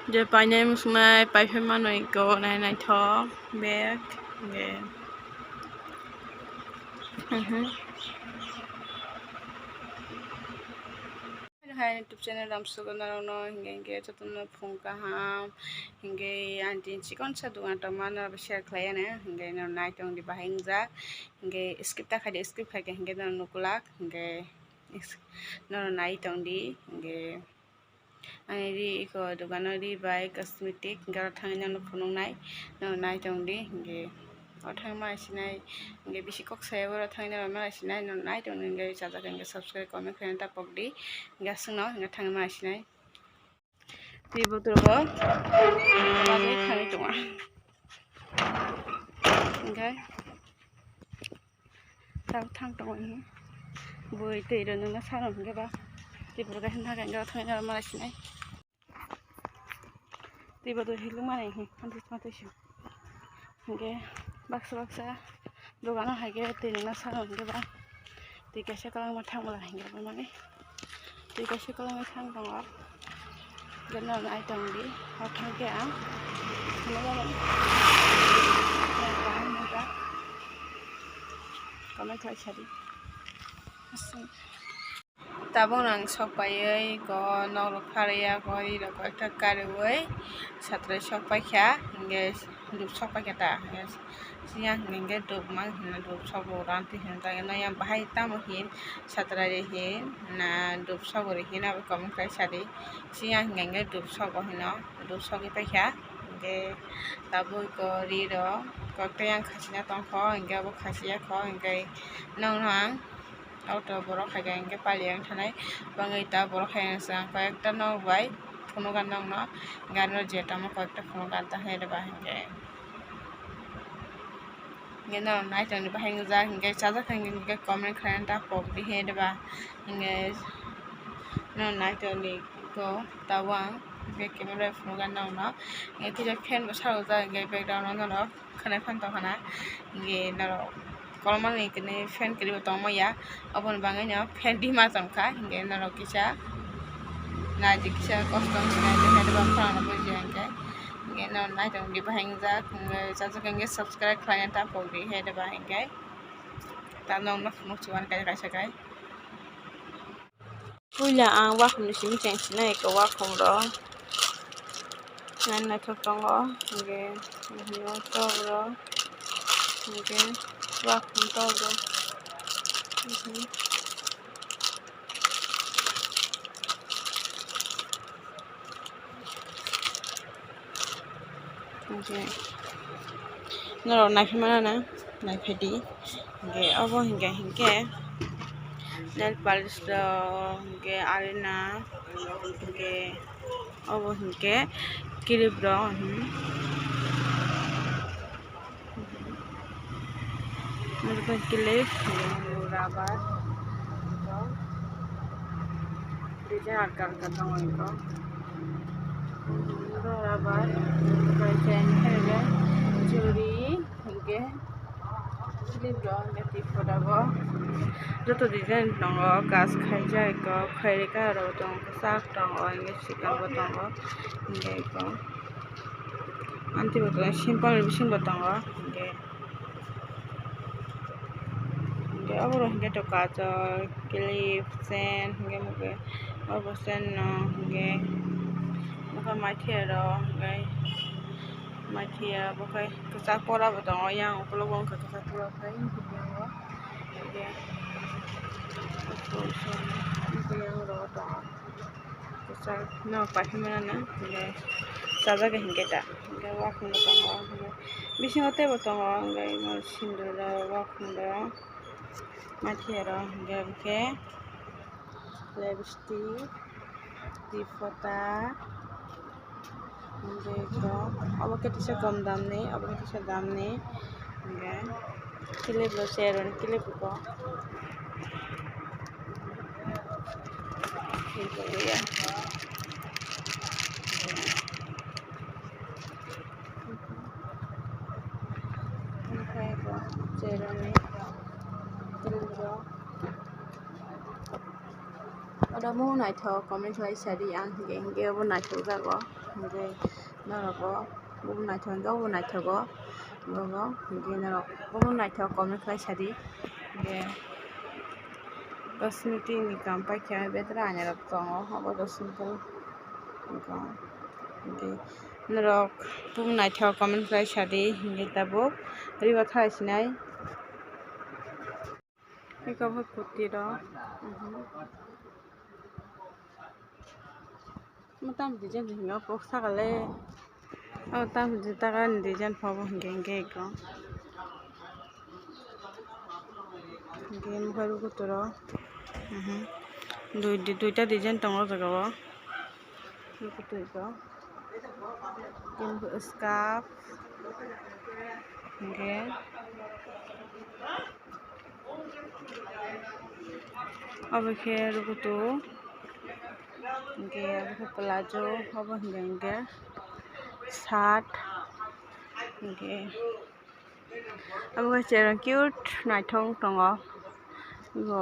Giờ bài này một mai bài phải mang nội cô này thọ bé nghe hai YouTube channel am sugar no hinge chatuna phungka ham hinge anti chikon sa dukan tamana share klaya ne hinge no night on di bahingja hinge skip ta khade skip khake hinge no nukulak hinge no night on di hinge ani ri ko dukan ri by cosmetic hinge thangina no phunung nai no night on di hinge thangma sinai hinge bisi kok sayabora thangina ma sinai no night on hinge chaja hinge subscribe comment khain ta pokdi hinge sungno hinge thangma sinai di botorbo bagwi thangni tonga hinge tao thang tonga hi boi tei ro nang saram hinge ba di bor ga hinga hinge thangina ma sinai di botor hilu mane hi anti mate shu hinge baksa dogano hage tei nang saram hinge ba tei kaisa kalang ma thangmala hinge ba mane tei kaisa kalang thang tonga ganna ai tong di thang ke a comment khai chadi tabong nang sokpai ko nong pharia ko ri ro ko ekta karoi satre sokpai kha hinge dup sokpai kata siya hinge dup mang hina dup sobo ranti hin ta na ya bahai tam hin satra re hin na dup sobo re hin ab comment khai chadi siya hinge dup sobo hina dup sogi pai kha hinge taboi ko ri ro ko tayang khasina tong kho hinge bo khasiya kho hinge nong nang auto borok haga hinge paliang thanai bangai ta borok haga sang kayakta nok bai phono gan nong no ganor jeta ma kayakta phono gan ta hede ba hinge no nai tang ba hinge ja hinge chaja hinge comment khain ta pok di hede ba hinge no nai tang ni ko tawang hinge camera phono gan nong no hinge kija fan ba saro ja hinge background no khanai phan ta khana hinge no kolman ni kene fan kri ba tong ya abon bangai no fan di ma tong kha hinge no kisa na diksa kostom na de hede ba phana bo je hinge hinge no nai tong di ba hingja hinge chaja hinge subscribe khlai ta pok di hede ba hinge ta nong no phunu chuan kai kai sakai puila ang wa khum sim cheng sinai ko wa khum ro nan na thok tong ro hinge no to ro hinge wa khum to ro okay no nai phama na nai phedi hinge abo hinge nail polish ro hinge arena hinge abo hinge clip ro mereka clip rubber desain akan katong ito rubber desain hege jewelry hege clip ro hege tipo dago joto design tongo gas khaija ko khairika ro tong sak tongo hege chikon bo tongo hege ko anti bo simple bising bo tongo hege abro hinge to kajol clip sen hinge muge abo sen no hinge muka mathia ro hinge mathia bokai kasa pora bo tongo yang upolobong ka kasa pora kai hinge hinge ro tongo kasa no pahimana na hinge saja ke hinge ta hinge wa khum tongo hinge bisingote bo tongo hinge no sindura wa khum ro mathia ro hinge lipstick dipota hinge ko abo ketisa kom dam ni abo ketisa dam ni hinge clip lo share on clip ko hinge ya hinge ko share on ni clip ro ada mo naithok comment khlaisari ang hingke bo naithok jago hingke noroko bo naithok bo naithogo bobo hingke norok bo naithok comment khlaisari hingke 10 ni Tini kam paikha betra anarok tongo abo 10 ni hingke norok bo naithok comment khlaisari hingke tabuk riba thaisinai iko bo kuti ro Mutam design hinga pok sakale tam takan design phobo hingke iko hingke mukharu kuturo duita design tongo jagao kutu iko scarf hingke abo khe rukutu hingke palazzo abo hingke shirt hingke abo kaisa cute naithok tongo ibo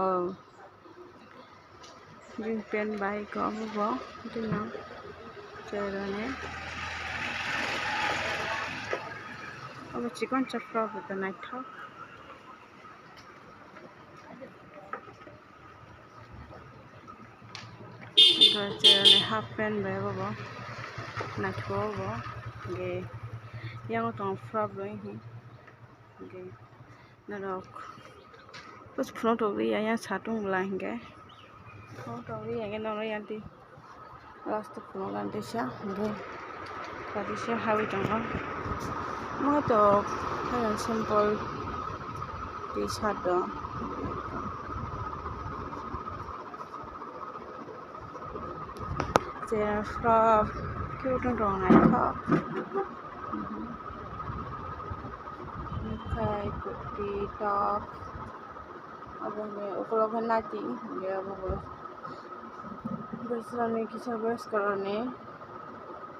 jeans pant bai ko abo dino cherone abo chikon chapra bo naithok cherone half pant bai bo naithok bo hingke yang tong frog loi hingke norok pus phone to ri ya satung la hingke phone to ri ya no yanti last phone ganti sha hingke kadi sha hawi tongo mo to kayan simple t-shirt do cher frog cute dong naithok kai kuti top abo ne ukologan nati hingke abo bersani kisa bers karone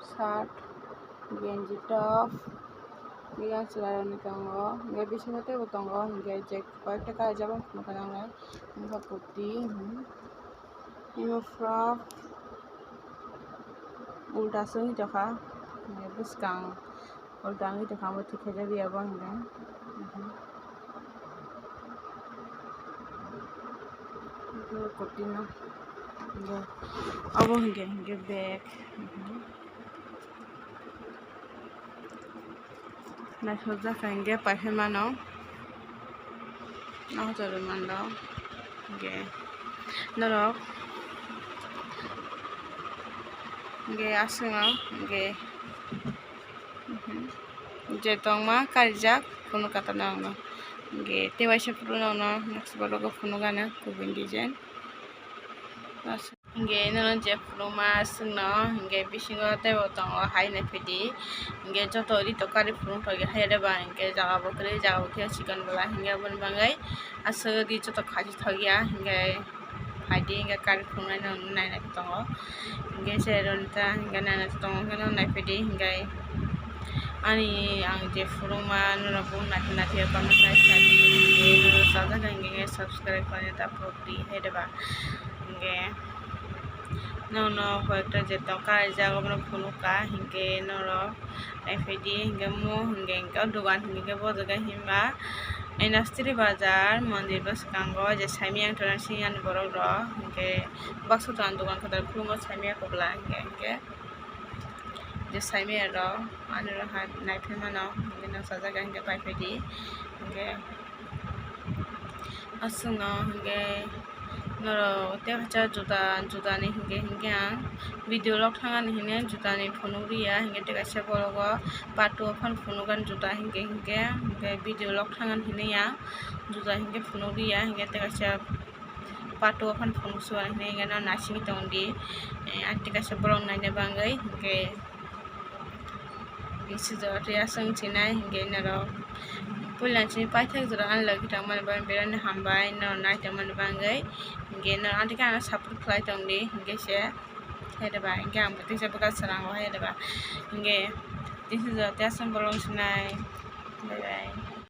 shirt genji top yang selarone tongo hingke bisingote bo tongo hingke je koyekta kala jabang kananglai hingke kuti imo frog ulta sung joka hingke buskang ulta ngi joka mo thikhajabi abo hingke kuti no abo hingke bag naithok jaka hingke paithai mano nahojor mando hingke norok hingke asongo hingke je tongma karijak phunu katana no hingke tewaisa phunu no next borogo phunu gana kubun design hingke no je phunuma sungno hingke bisingo tebo tongo hainai pidi hingke joto rito kari phunu togi haireba hingke jaga bo kwrwi jaga bo khe chikon bola hingke aboni bangai asuk di joto khasi thogia hingke haidi hingke kari phunu nainai tongo hingke cheronta hingke nainai tongo hingke naipidi hingke ani ang je phunuma norok bo nathi comment khlaisari hingke sajak hingke subscribe kore tapokri haireba hingke no koyekta je tong karijak obo phunuka hingke norok naipidi hingke mo hingke dukan hingke bo jaga himba industry bazar mondir bwskango je saimiyang tonang singan borok rok hingke bakso tan dukan khotar khulungo saimiya kobla hingke je saimiya rok ani rok naithai mano hingke no sajaga hingke paipedi hingke asungno hingke norok tewacha juta ni hingke ang video log thangani hine juta ni phunuk riya hingke tekaisa borogo patu phan phunugan juta hingke video log thangan hine yang juta hingke phunuk riya hingke tekaisa patu phan phunuk suar hine no nasing tongdi tekaisa borok naina bangai hingke sijak ya sung chinai hingke norok pulanchi paithak jora anlagi tangmani ban berani hambai no naitangmani bangai hingke no antika ana support khlai tongdi hingke se haireba hingke ang bwtui buka sarango haireba hingke sijak ya sung borok chinai bye bye.